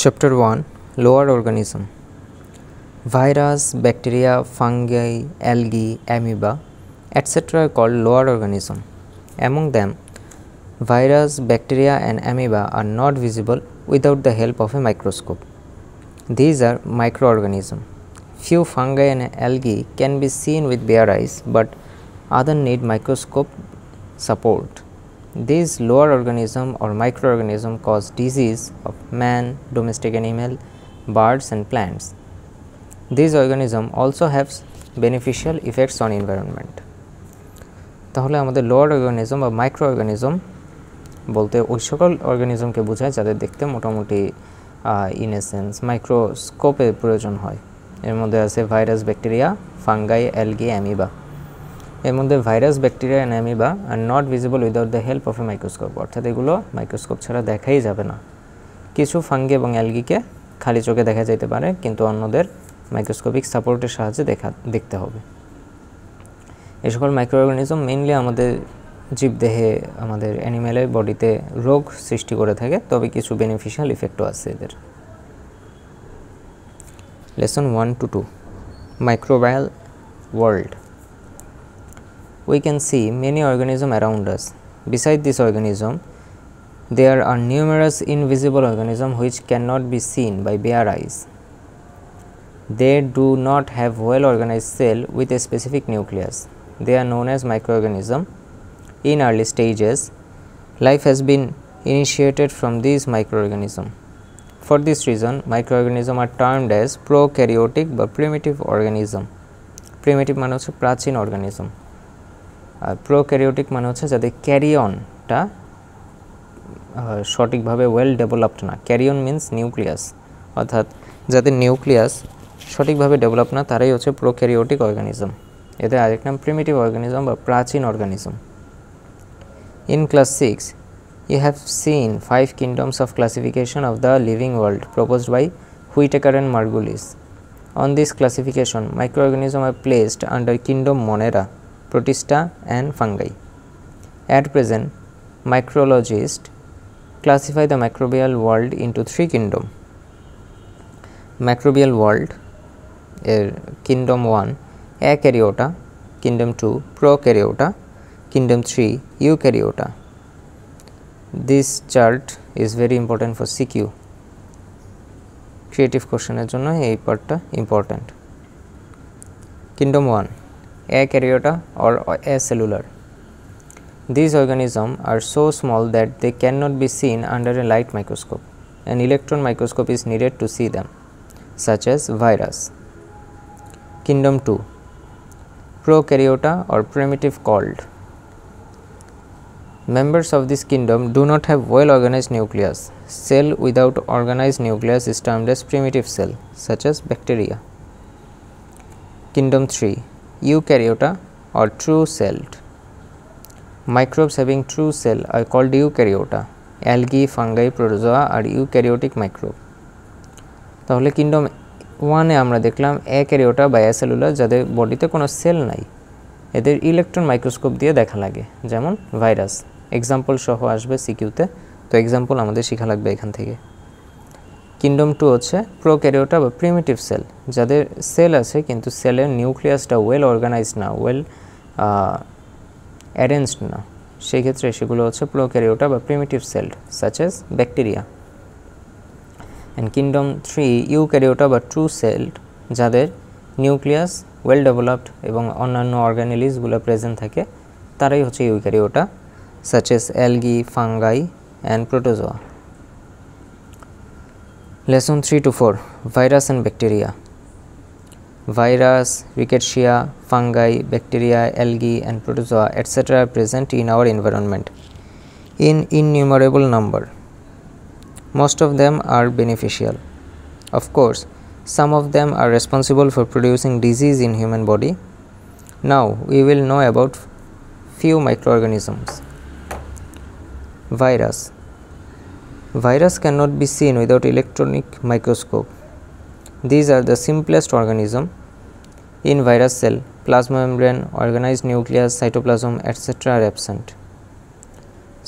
Chapter 1 Lower Organism. Virus, bacteria, fungi, algae, amoeba, etc. are called lower organism. Among them, virus, bacteria and amoeba are not visible without the help of a microscope. These are microorganisms. Few fungi and algae can be seen with bare eyes, but others need microscope support. These lower organisms or microorganisms cause disease of man, domestic animal, birds and plants. These organisms also have beneficial effects on environment. তাহলে আমাদের lower organism বা micro organism বলতে ওই সকল অর্গানিজমকে বোঝায় যাদের দেখতে মোটামুটি ইন এ সেন্স মাইক্রোস্কোপের প্রয়োজন হয়। এর মধ্যে আছে virus, bacteria, fungi, algae, amoeba. এর মধ্যে virus, bacteria and amoeba are not visible without the help of A microscope, অর্থাৎ এগুলো মাইক্রোস্কোপ ছাড়া দেখাই যাবে না। কিছু ফাঙ্গি এবং অ্যালগিকে খালি চোখে দেখা যেতে পারে, কিন্তু অন্যদের মাইক্রোস্কোপিক সাপোর্টের সাহায্যে দেখতে হবে। এই সকল মাইক্রো অর্গানিজম মেইনলি আমাদের জীবদেহে, আমাদের অ্যানিম্যালের বডিতে রোগ সৃষ্টি করে থাকে, তবে কিছু বেনিফিশিয়াল ইফেক্টও আছে এদের। Lesson 1 to 2 Microbial World. We can see many organisms around us. Beside this organism, there are numerous invisible organisms which cannot be seen by bare eyes. They do not have well-organized cell with a specific nucleus. They are known as microorganisms. In early stages, life has been initiated from these microorganisms. For this reason, microorganisms are termed as prokaryotic বা primitive organism. Primitive মানে হচ্ছে প্রাচীন organism, আর prokaryotic মানে হচ্ছে যাদের ক্যারিয়নটা সঠিকভাবে well developed না। Carry-on means nucleus, অর্থাৎ যাদের নিউক্লিয়াস সঠিকভাবে ডেভেলপ না তারাই হচ্ছে প্রোক্যারিওটিক অর্গানিজম। এদের আরেক নাম প্রিমিটিভ অর্গানিজম বা প্রাচীন organism. In class 6 you have seen 5 kingdoms of classification of the living world proposed by Whittaker and Margulis. On this classification, microorganisms are placed under kingdom Monera, Protista and fungi. At present, microbiologists classify the microbial world into 3 kingdoms. Microbial world, kingdom 1 Acaryota, kingdom 2 Prokaryota, kingdom 3 Eukaryota. This chart is very important for CQ. Creative question এর জন্য এই পার্টটা important. Kingdom 1 Acaryota or acellular. These organisms are so small that they cannot be seen under a light microscope. An electron microscope is needed to see them, such as virus. Kingdom 2 Prokaryota or primitive called. Members of this kingdom do not have well organized nucleus. Cell without organized nucleus is termed as primitive cell, such as bacteria. Kingdom 3 Eukaryota or true celled. Microbes having true cell are called eukaryota. Algae, fungi, protozoa are eukaryotic microbe. তাহলে kingdom 1 এ আমরা দেখলাম অ্যাক্যারিওটা বা acellular, যাদের বডিতে কোনো sell নাই, এদের electron microscope দিয়ে দেখা লাগে, যেমন ভাইরাস। এক্সাম্পল সহ আসবে সিকিউতে, তো এক্সাম্পল আমাদের শেখা লাগবে এখান থেকে। কিংডম 2 হচ্ছে প্রোক্যারিওটা বা প্রিমিটিভ সেল, যাদের সেল আছে কিন্তু সেলের নিউক্লিয়াসটা ওয়েল অর্গানাইজড না, ওয়েল অ্যারেঞ্জড না, সেই ক্ষেত্রে সেগুলো হচ্ছে প্রোক্যারিওটা বা primitive cell, such as bacteria. And kingdom 3 eukaryota বা ট্রু সেলড, যাদের নিউক্লিয়াস ওয়েল ডেভেলপড এবং অন্যান্য অর্গানেলিসগুলো প্রেজেন্ট থাকে, তারাই হচ্ছে eukaryota, such as algae, fungi and protozoa. Lesson 3 to 4 Virus and bacteria. Virus, rickettsia, fungi, bacteria, algae and protozoa etc. are present in our environment in innumerable number. Most of them are beneficial. Of course, some of them are responsible for producing disease in human body. Now we will know about few microorganisms. Virus. Virus cannot be seen without electronic microscope. These are the simplest organism. In virus cell, plasma membrane, organized nucleus, cytoplasm etc. are absent.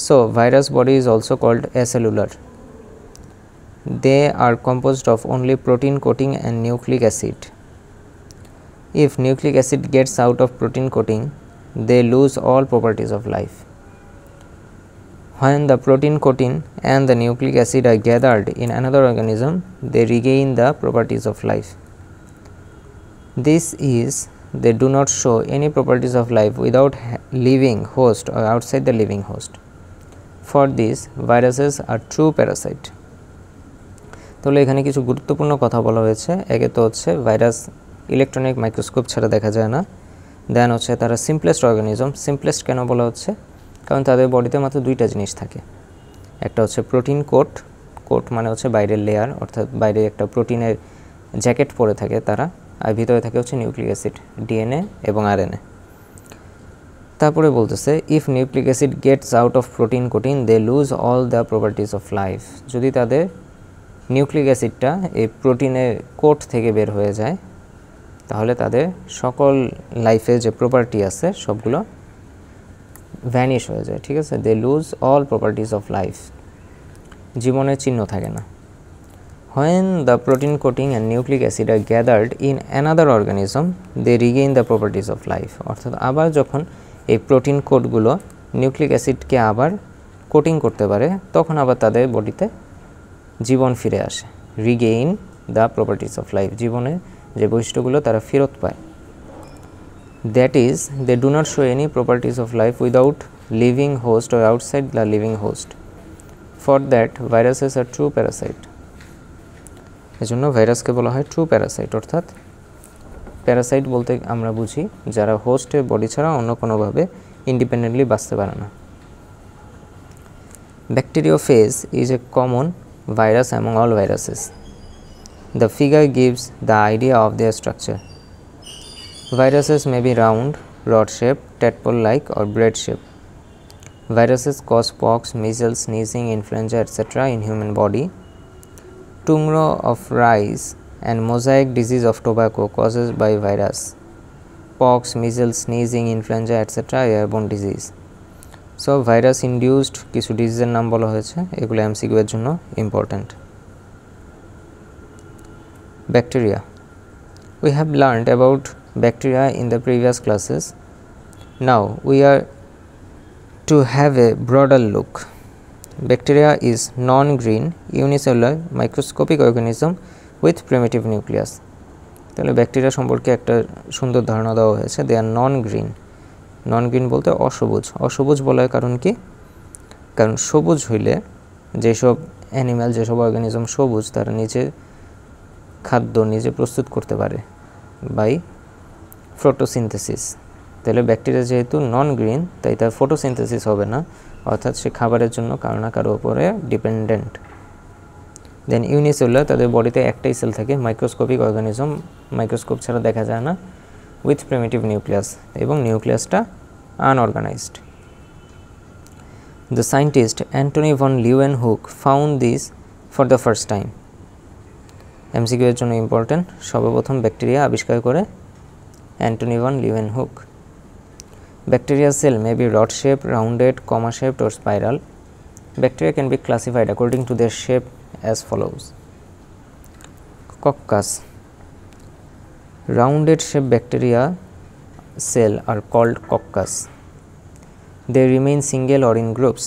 So virus body is also called acellular. they are composed of only protein coating and nucleic acid. If nucleic acid gets out of protein coating, they lose all properties of life. When the protein coating and the nucleic acid are gathered in another organism, they regain the properties of life. This is, they do not show any properties of life without living host or outside the living host. For this, viruses are true parasite. তাহলে এখানে কিছু গুরুত্বপূর্ণ কথা বলা হয়েছে। একে তো হচ্ছে ভাইরাস ইলেকট্রনিক মাইক্রোস্কোপ ছাড়া দেখা যায় না। দেন হচ্ছে তারা সিম্পলেস্ট অর্গানিজম। সিম্পলেস্ট কেন বলা হচ্ছে? কারণ তাদের বডিতে মাত্র দুইটা জিনিস থাকে। একটা হচ্ছে প্রোটিন কোট, কোট মানে হচ্ছে বাইরের লেয়ার, অর্থাৎ বাইরে একটা প্রোটিনের জ্যাকেট পরে থাকে তারা, আর ভিতরে থাকে হচ্ছে নিউক্লিক অ্যাসিড, ডিএনএ এবং আরএনএ। তারপরে বলতেছে if nucleic acid gets out of protein coating they lose all the properties of life. যদি তাদের নিউক্লিক অ্যাসিডটা এই প্রোটিনের কোট থেকে বের হয়ে যায় তাহলে তাদের সকল লাইফে যে প্রপার্টি আছে সবগুলো ভ্যানিশ হয়ে যায়, ঠিক আছে? They lose all properties of life, জীবনের চিহ্ন থাকে না। When the protein coating and nucleic acid are gathered in another organism, they regain the properties of life. অর্থাৎ আবার যখন এই প্রোটিন কোটগুলো নিউক্লিক অ্যাসিডকে আবার কোটিং করতে পারে তখন আবার তাদের বডিতে জীবন ফিরে আসে। Regain the properties of life, জীবনের যে বৈশিষ্ট্যগুলো তারা ফেরত পায়। That is they do not show any properties of life without living host or outside the living host. For that viruses are true parasite. এজন্য ভাইরাসকে বলা হয় ট্রু প্যারাসাইট, অর্থাৎ প্যারাসাইট বলতে আমরা বুঝি যারা হোস্টের বডি ছাড়া অন্য কোনোভাবে ইন্ডিপেন্ডেন্টলি বাঁচতে পারে না। Bacteriophage is a common virus among all viruses. The figure gives the idea of their structure. Viruses may be round, rod-shaped, tadpole-like or bread-shaped. Viruses cause pox, measles, sneezing, influenza, etc. in human body. Tumor of rice and mosaic disease of tobacco causes by virus. Pox, measles, sneezing, influenza, etc. airborne disease. So virus induced কিছু ডিজিজের নাম বলা হয়েছে, এগুলো MCQ এর জন্য important. Bacteria. We have learned about bacteria in the previous classes. Now we are to have a broader look. Bacteria is non green unicellular microscopic organism with primitive nucleus. তাহলে bacteria সম্পর্কে একটা সুন্দর ধারণা দেওয়া হয়েছে। দে আর নন green. নন green বলতে অসবুজ। অসবুজ বলার কারণ কি? কারণ সবুজ হইলে যেসব অ্যানিম্যাল, যেসব অর্গানিজম সবুজ তারা নিজে খাদ্য নিজে প্রস্তুত করতে পারে বাই ফটোসিনথেসিস। তাহলে ব্যাকটেরিয়া যেহেতু নন গ্রিন তাই তার ফটোসিনথেসিস হবে না, অর্থাৎ সে খাবারের জন্য কারো না কারো উপরে ডিপেন্ডেন্ট। দেন ইউনিসেলুলার, তাদের বডিতে একটাই সেল থাকে। মাইক্রোস্কোপিক অর্গানিজম, মাইক্রোস্কোপ ছাড়া দেখা যায় না, উইথ প্রিমিটিভ নিউক্লিয়াস, এবং নিউক্লিয়াসটা unorganized. The scientist Antony von Leeuwenhoek found this for the first time. MCQ এর জন্য ইম্পর্টেন্ট। সর্বপ্রথম ব্যাকটেরিয়া আবিষ্কার করে Antonie van Leeuwenhoek. Bacteria cell may be rod shaped, rounded, comma shaped or spiral. Bacteria can be classified according to their shape as follows. Coccus. Rounded shaped bacteria cell are called coccus. They remain single or in groups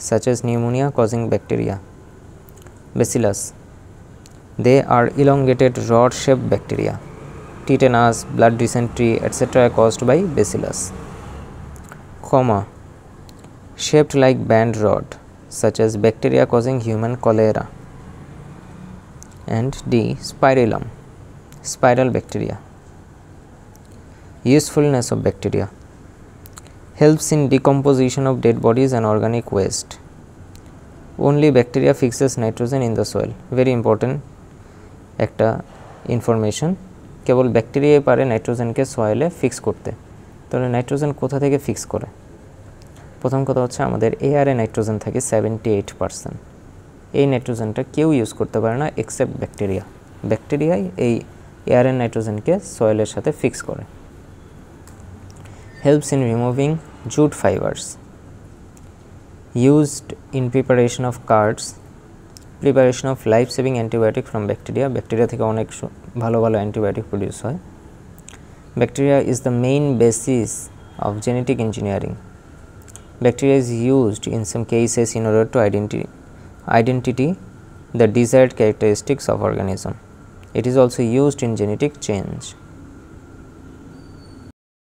such as pneumonia causing bacteria. Bacillus. They are elongated rod shaped bacteria. Tetanus, blood dysentery, etc. are caused by bacillus. Comma. Shaped like band rod such as bacteria causing human cholera. And D. Spirillum. Spiral bacteria. Usefulness of bacteria. Helps in decomposition of dead bodies and organic waste. Only bacteria fixes nitrogen in the soil. Very important একটা information. কেবল ব্যাকটেরিয়াই পারে নাইট্রোজেনকে সয়েলে fix করতে। তাহলে nitrogen কোথা থেকে fix করে? প্রথম কথা হচ্ছে আমাদের এয়ারে নাইট্রোজেন থাকে 78%। এই নাইট্রোজেনটা কেউ ইউজ করতে পারে না এক্সেপ্ট ব্যাকটেরিয়া। ব্যাকটেরিয়াই এই এয়ারের নাইট্রোজেনকে সয়েলের সাথে ফিক্স করে। Helps in removing jute fibers. Used in preparation of cards, preparation of life saving antibiotic from bacteria, bacteria থেকে অনেক ভালো ভালো অ্যান্টিবায়োটিক প্রডিউস হয়। Bacteria is the main basis of genetic engineering. Bacteria is used in some cases in order to identity the desired characteristics of organism. It is also used in genetic change.